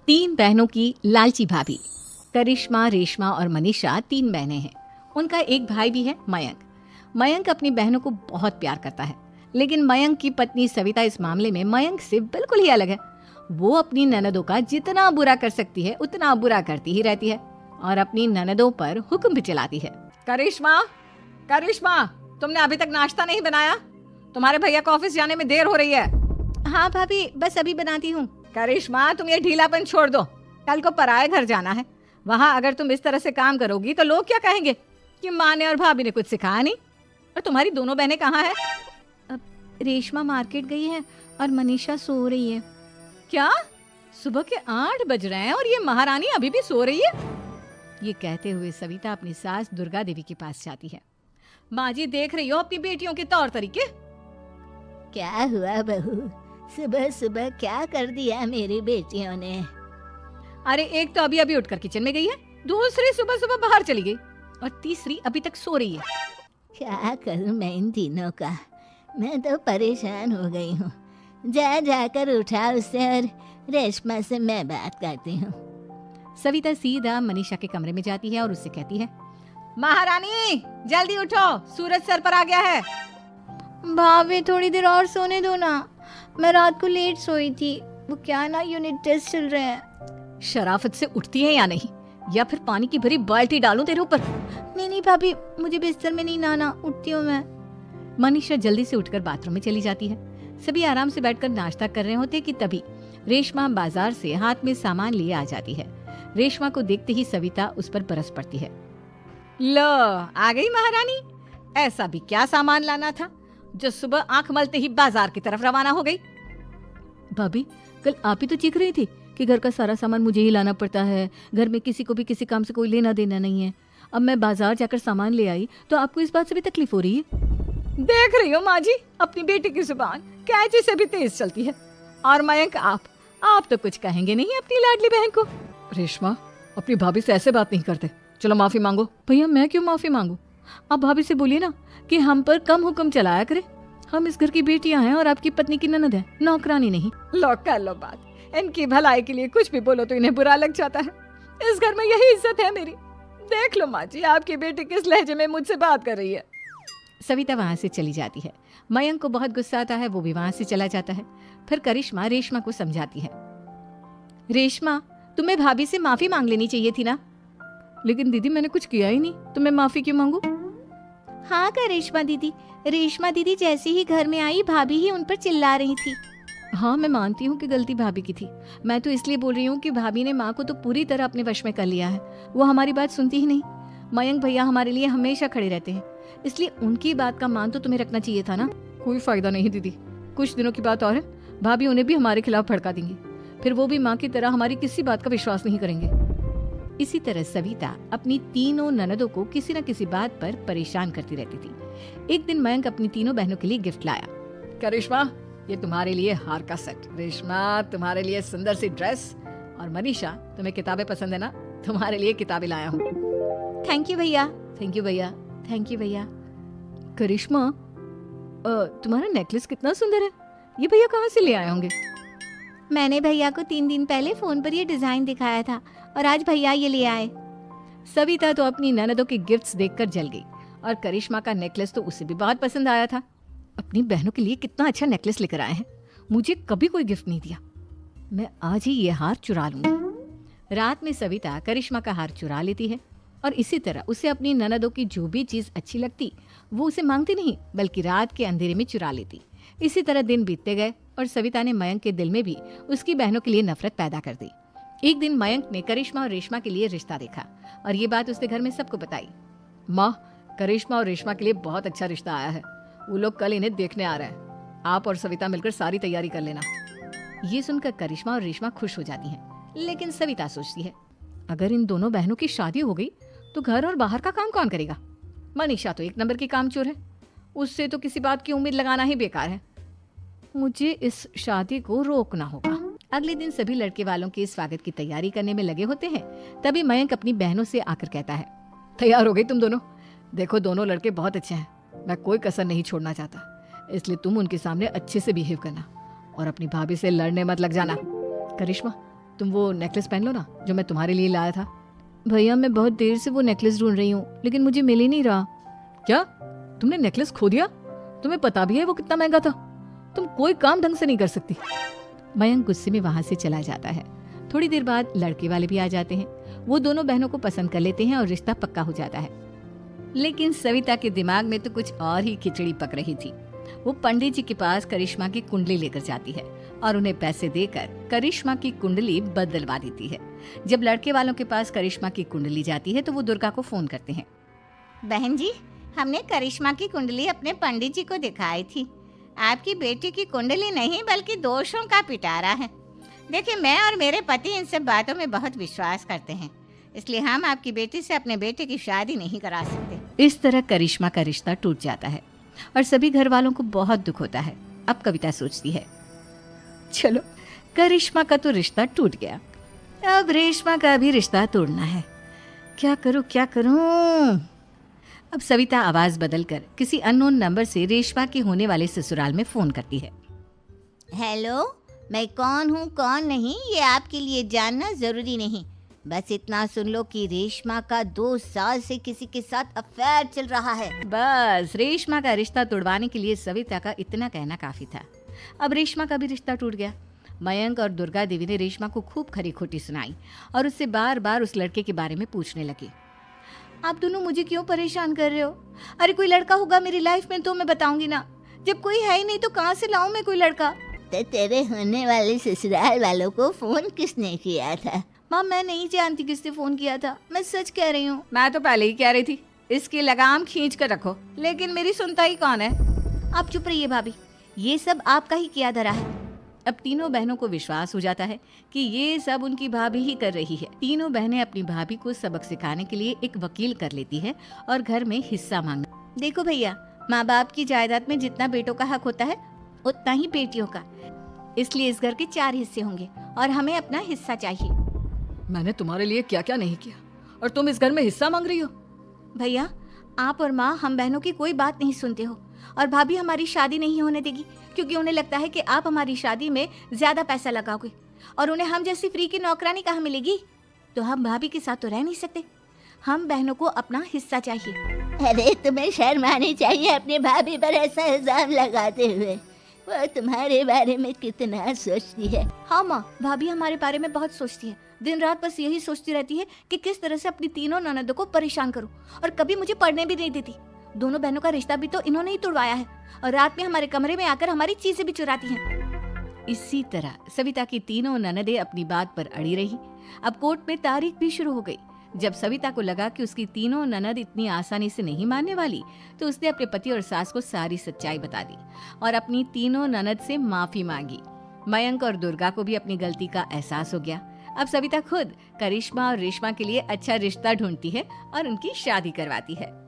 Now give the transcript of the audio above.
तीन बहनों की लालची भाभी। करिश्मा, रेशमा और मनीषा तीन बहनें हैं। उनका एक भाई भी है, मयंक। मयंक अपनी बहनों को बहुत प्यार करता है, लेकिन मयंक की पत्नी सविता इस मामले में मयंक से बिल्कुल ही अलग है। वो अपनी ननदों का जितना बुरा कर सकती है उतना बुरा करती ही रहती है और अपनी ननदों पर हुक्म भी चलाती है। करिश्मा, करिश्मा, तुमने अभी तक नाश्ता नहीं बनाया? तुम्हारे भैया को ऑफिस जाने में देर हो रही है। हाँ भाभी, बस अभी बनाती हूँ। करिश्मा, तुम ये ढीलापन छोड़ दो। कल को पराये घर जाना है। वहाँ अगर तुम इस तरह से काम करोगी तो लोग क्या कहेंगे कि माँ ने और भाभी ने कुछ सिखाया नहीं। और तुम्हारी दोनों बहनें कहाँ हैं? अब रेशमा मार्केट गई है और मनीषा सो रही है। क्या? सुबह के 8 बज रहे हैं और ये महारानी अभी भी सो रही है? ये कहते हुए सविता अपनी सास दुर्गा देवी के पास जाती है। माँ जी, देख रही हो अपनी बेटियों के तौर तरीके? क्या हुआ बहू, सुबह सुबह क्या कर दिया मेरी बेटियों ने? अरे एक तो अभी अभी उठकर किचन में गई है, दूसरी सुबह सुबह बाहर चली गई और तीसरी अभी तक सो रही है। क्या करूं मैं इन तीनों का? मैं तो परेशान हो गई हूँ। जा जाकर उठा उसे और रेशमा से मैं बात करती हूँ। सविता सीधा मनीषा के कमरे में जाती है और उससे कहती है, महारानी जल्दी उठो, सूरज सर पर आ गया है। भाभी थोड़ी देर और सोने दो ना, मैं रात को लेट सोई थी। वो क्या ना, यूनिट टेस्ट चल रहे हैं। शराफत से उठती है या नहीं, या फिर पानी की भरी बाल्टी डालूं तेरे ऊपर? नहीं भाभी, मुझे बिस्तर में नहीं नहाना, उठती हूँ मैं। मनीषा जल्दी से उठकर बाथरूम में चली जाती है। सभी आराम से बैठकर नाश्ता कर रहे होते कि तभी रेशमा बाजार से हाथ में सामान लिए आ जाती है। रेशमा को देखते ही सविता उस पर बरस पड़ती है। लो, आ गई महारानी। ऐसा भी क्या सामान लाना था जो सुबह आंख मलते ही बाजार की तरफ रवाना हो गई? भाभी, कल आप ही तो चीख रही थी कि घर का सारा सामान मुझे ही लाना पड़ता है, घर में किसी को भी किसी काम से कोई लेना देना नहीं है। अब मैं बाजार जाकर सामान ले आई तो आपको इस बात से भी तकलीफ हो रही है? देख रही हो माँ जी, अपनी बेटी की जुबान कैंची से भी तेज चलती है। और मयंक, आप तो कुछ कहेंगे नहीं अपनी लाडली बहन को? रेशमा, अपनी भाभी से ऐसे बात नहीं करते। चलो माफी मांगो। भैया, मैं क्यों माफी मांगू? आप भाभी से बोलिए ना कि हम पर कम हुक्म चलाया करे। हम इस घर की बेटियां हैं और आपकी पत्नी की ननद है, नौकरानी नहीं। लो कर लो बात। इनकी भलाई के लिए कुछ भी बोलो तो इन्हें बुरा लग जाता है। इस घर में यही इज्जत है मेरी। देख लो माँ जी, आपकी बेटी किस लहजे में मुझसे बात कर रही है। सविता वहां से चली जाती है। मयंक को बहुत गुस्सा आता है, वो भी वहां से चला जाता है। फिर करिश्मा रेशमा को समझाती है, रेशमा, तुम्हें भाभी से माफी मांग लेनी चाहिए थी ना। लेकिन दीदी, मैंने कुछ किया ही नहीं तो मैं माफी क्यों मांगू? हाँ रेशमा दीदी जैसे ही घर में आई, भाभी ही उन पर चिल्ला रही थी। हाँ, मैं मानती हूँ कि गलती भाभी की थी। मैं तो इसलिए बोल रही हूँ कि भाभी ने माँ को तो पूरी तरह अपने वश में कर लिया है। वो हमारी बात सुनती ही नहीं। मयंक भैया हमारे लिए हमेशा खड़े रहते हैं, इसलिए उनकी बात का मान तो तुम्हें रखना चाहिए था ना। कोई फायदा नहीं दीदी, कुछ दिनों की बात और है, भाभी उन्हें भी हमारे खिलाफ भड़का देंगी। फिर वो भी माँ की तरह हमारी किसी बात का विश्वास नहीं करेंगे। इसी तरह सविता अपनी तीनों ननदों को किसी न किसी बात पर परेशान करती रहती थी। एक दिन मयंक अपनी तीनों बहनों के लिए गिफ्ट लाया। करिश्मा, ये तुम्हारे लिए हार का सेट। रेशमा, तुम्हारे लिए सुंदर सी ड्रेस। और मनीषा, तुम्हें किताबें पसंद है ना, तुम्हारे लिए किताबें लाया हूँ। थैंक यू भैया। थैंक यू भैया। थैंक यू भैया। करिश्मा, तुम्हारा नेकलेस कितना सुंदर है, ये भैया कहाँ से ले आए होंगे? मैंने भैया को 3 दिन पहले फोन पर ये डिजाइन दिखाया था और आज भैया ये ले आए। सविता तो अपनी ननदों के गिफ्ट्स देखकर जल गई और करिश्मा का नेकलेस तो उसे भी बहुत पसंद आया था। अपनी बहनों के लिए कितना अच्छा नेकलेस लेकर आए हैं, मुझे कभी कोई गिफ्ट नहीं दिया। मैं आज ही ये हार चुरा लूंगी। रात में सविता करिश्मा का हार चुरा लेती है और इसी तरह उसे अपनी ननदों की जो भी चीज अच्छी लगती वो उसे मांगती नहीं, बल्कि रात के अंधेरे में चुरा लेती। इसी तरह दिन बीतते गए और सविता ने मयंक के दिल में भी उसकी बहनों के लिए नफरत पैदा कर दी। एक दिन मयंक ने करिश्मा और रेशमा के लिए रिश्ता देखा और ये बात उसने घर में सबको बताई। माँ, करिश्मा और रेशमा के लिए बहुत अच्छा रिश्ता आया है, वो लोग कल इन्हें देखने आ रहे हैं। आप और सविता मिलकर सारी तैयारी कर लेना। ये सुनकर करिश्मा और रेशमा खुश हो जाती हैं, लेकिन सविता सोचती है, अगर इन दोनों बहनों की शादी हो गई तो घर और बाहर का काम कौन करेगा? मनीषा तो 1 नंबर की कामचोर है, उससे तो किसी बात की उम्मीद लगाना ही बेकार है। मुझे इस शादी को रोकना होगा। अगले दिन सभी लड़के वालों के स्वागत की तैयारी करने में लगे होते हैं। तभी मयंक अपनी बहनों से आकर कहता है, तैयार हो गई तुम दोनों? देखो, दोनों लड़के बहुत अच्छे हैं, मैं कोई कसर नहीं छोड़ना चाहता, इसलिए तुम उनके सामने अच्छे से बिहेव करना और अपनी भाभी से लड़ने मत लग जाना। करिश्मा, तुम वो नेकलेस पहन लो ना जो मैं तुम्हारे लिए लाया था। भैया मैं बहुत देर से वो नेकलेस ढूंढ रही हूँ लेकिन मुझे मिल ही नहीं रहा। क्या तुमने नेकलेस खो दिया? तुम्हें पता भी है वो कितना महंगा था। तुम कोई काम ढंग से नहीं कर सकती। मयंक गुस्से में वहां से चला जाता है। थोड़ी देर बाद लड़के वाले भी आ जाते हैं। वो दोनों बहनों को पसंद कर लेते हैं और रिश्ता पक्का हो जाता है। लेकिन सविता के दिमाग में तो कुछ और ही खिचड़ी पक रही थी। वो पंडित जी के पास करिश्मा की कुंडली लेकर जाती है और उन्हें पैसे देकर करिश्मा की कुंडली बदलवा देती है। जब लड़के वालों के पास करिश्मा की कुंडली जाती है तो वो दुर्गा को फोन करते हैं। बहन जी, हमने करिश्मा की कुंडली अपने पंडित जी को दिखाई थी। आपकी बेटी की कुंडली नहीं बल्कि दोषों का पिटारा है। देखिए, मैं और मेरे पति इन सब बातों में बहुत विश्वास करते हैं, इसलिए हम आपकी बेटी से अपने बेटे की शादी नहीं करा सकते। इस तरह करिश्मा का रिश्ता टूट जाता है और सभी घर वालों को बहुत दुख होता है। अब कविता सोचती है, चलो करिश्मा का तो रिश्ता टूट गया, अब रेशमा का भी रिश्ता तोड़ना है। क्या करूं? अब सविता आवाज बदलकर किसी अननोन नंबर से रेशमा के होने वाले ससुराल में फोन करती है। हेलो, मैं कौन हूँ कौन नहीं ये आपके लिए जानना जरूरी नहीं। बस इतना सुन लो कि रेशमा का 2 साल से किसी के साथ अफेयर चल रहा है। बस रेशमा का रिश्ता तोड़वाने के लिए सविता का इतना कहना काफी था। अब रेशमा का भी रिश्ता टूट गया। मयंक और दुर्गा देवी ने रेशमा को खूब खरी खोटी सुनाई और उससे बार बार उस लड़के के बारे में पूछने लगी। आप दोनों मुझे क्यों परेशान कर रहे हो? अरे कोई लड़का होगा मेरी लाइफ में तो मैं बताऊंगी ना। जब कोई है ही नहीं तो कहाँ से लाऊं मैं कोई लड़का? तो तेरे होने वाले ससुराल वालों को फोन किसने किया था? माँ मैं नहीं जानती किसने फोन किया था, मैं सच कह रही हूँ। मैं तो पहले ही कह रही थी इसकी लगाम खींच कर रखो, लेकिन मेरी सुनता ही कौन है। आप चुप रहिए भाभी, ये सब आपका ही किया धरा है। अब तीनों बहनों को विश्वास हो जाता है कि ये सब उनकी भाभी ही कर रही है। तीनों बहनें अपनी भाभी को सबक सिखाने के लिए एक वकील कर लेती है और घर में हिस्सा मांगना। देखो भैया, माँ बाप की जायदाद में जितना बेटों का हक होता है उतना ही बेटियों का, इसलिए इस घर के 4 हिस्से होंगे और हमें अपना हिस्सा चाहिए। मैंने तुम्हारे लिए क्या क्या नहीं किया और तुम इस घर में हिस्सा मांग रही हो? भैया, आप और माँ हम बहनों की कोई बात नहीं सुनते हो और भाभी हमारी शादी नहीं होने देगी क्योंकि उन्हें लगता है कि आप हमारी शादी में ज्यादा पैसा लगाओगे और उन्हें हम जैसी फ्री की नौकरानी कहाँ मिलेगी। तो हम भाभी के साथ तो रह नहीं सकते, हम बहनों को अपना हिस्सा चाहिए। अरे तुम्हें शर्म आनी चाहिए अपने भाभी पर ऐसा इल्जाम लगाते हुए। वो तुम्हारे बारे में कितना सोचती है। हाँ माँ, भाभी हमारे बारे में बहुत सोचती है। दिन रात बस यही सोचती रहती है कि किस तरह से अपनी तीनों ननदों को परेशान करूं और कभी मुझे पढ़ने भी नहीं देती। दोनों बहनों का रिश्ता भी तो इन्होंने ही तोड़वाया है और रात में हमारे कमरे में आकर हमारी चीजें भी चुराती हैं। इसी तरह सविता की तीनों ननदें अपनी बात पर अड़ी रही। अब कोर्ट में तारीख भी शुरू हो गई। जब सविता को लगा कि उसकी तीनों ननद इतनी आसानी से नहीं मानने वाली तो उसने अपने पति और सास को सारी सच्चाई बता दी और अपनी तीनों ननद से माफी मांगी। मयंक और दुर्गा को भी अपनी गलती का एहसास हो गया। अब सविता खुद करिश्मा और रेशमा के लिए अच्छा रिश्ता ढूंढती है और उनकी शादी करवाती है।